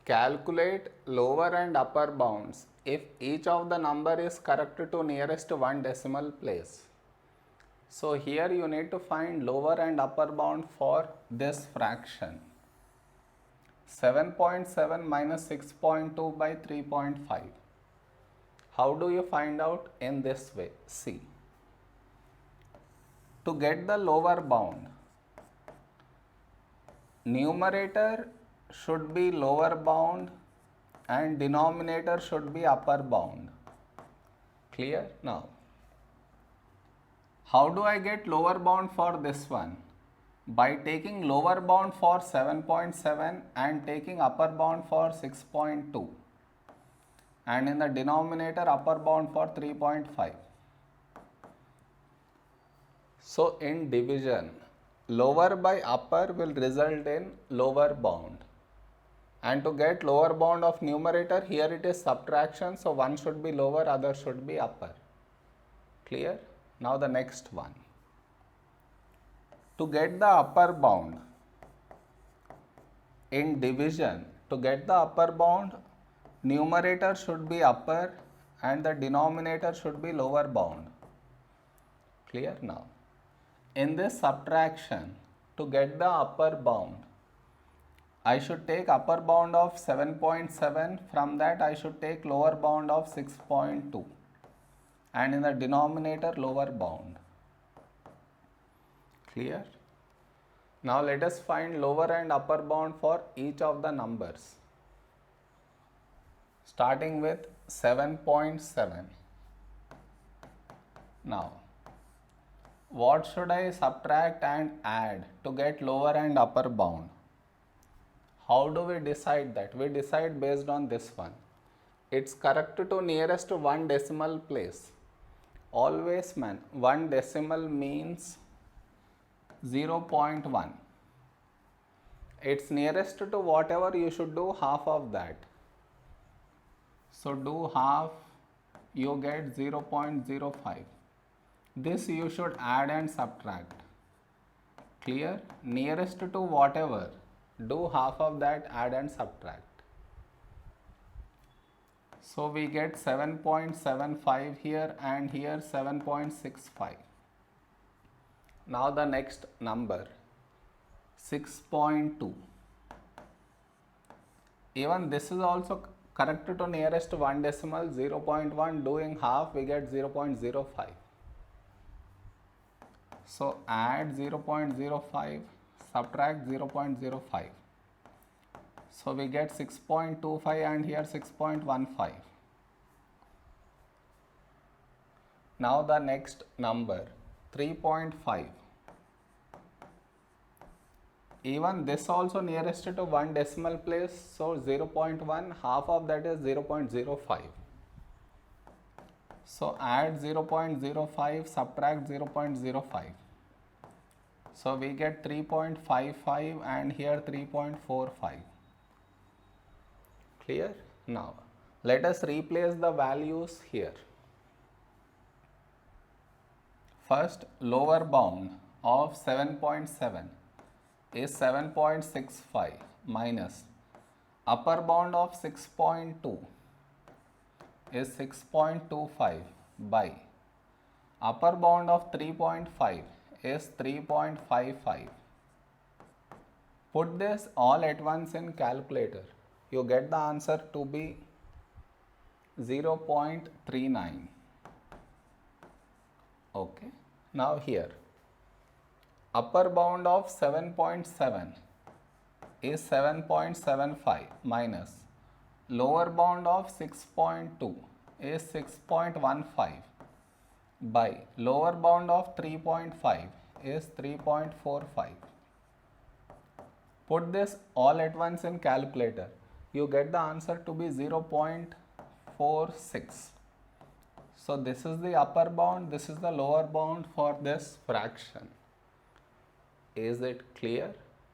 Calculate lower and upper bounds if each of the number is correct to nearest one decimal place. So here you need to find lower and upper bound for this fraction. 7.7 minus 6.2 by 3.5. How do you find out? In this way. See. To get the lower bound, numerator should be lower bound and denominator should be upper bound. Clear? Now, how do I get lower bound for this one? By taking lower bound for 7.7 and taking upper bound for 6.2, and in the denominator upper bound for 3.5. So in division, lower by upper will result in lower bound. And to get lower bound of numerator, here it is subtraction, so one should be lower, other should be upper. Clear? Now the next one. To get the upper bound in division, to get the upper bound, numerator should be upper and the denominator should be lower bound. Clear? Now, in this subtraction, to get the upper bound, I should take upper bound of 7.7, from that I should take lower bound of 6.2, and in the denominator lower bound. Clear? Now let us find lower and upper bound for each of the numbers. Starting with 7.7. Now, what should I subtract and add to get lower and upper bound? How do we decide that? We decide based on this one. It's correct to nearest one decimal place. Always man, one decimal means 0.1. It's nearest to whatever, you should do half of that. So do half, you get 0.05. This you should add and subtract. Clear? Nearest to whatever, do half of that, add and subtract. So we get 7.75 here and here 7.65. Now the next number, 6.2. Even this is also correct to nearest one decimal, 0.1, doing half we get 0.05. So add 0.05, subtract 0.05. So we get 6.25 and here 6.15. Now the next number, 3.5. Even this also nearest to one decimal place, so 0.1, half of that is 0.05. So add 0.05, subtract 0.05. So we get 3.55 and here 3.45. Clear? Now let us replace the values here. First, lower bound of 7.7 is 7.65 minus upper bound of 6.2 is 6.25 by upper bound of 3.5 is 3.55. Put this all at once in calculator. You get the answer to be 0.39. Okay. Now here, upper bound of 7.7 is 7.75 minus lower bound of 6.2 is 6.15 by lower bound of 3.5 is 3.45. Put this all at once in calculator. You get the answer to be 0.46. So this is the upper bound, this is the lower bound for this fraction. Is it clear?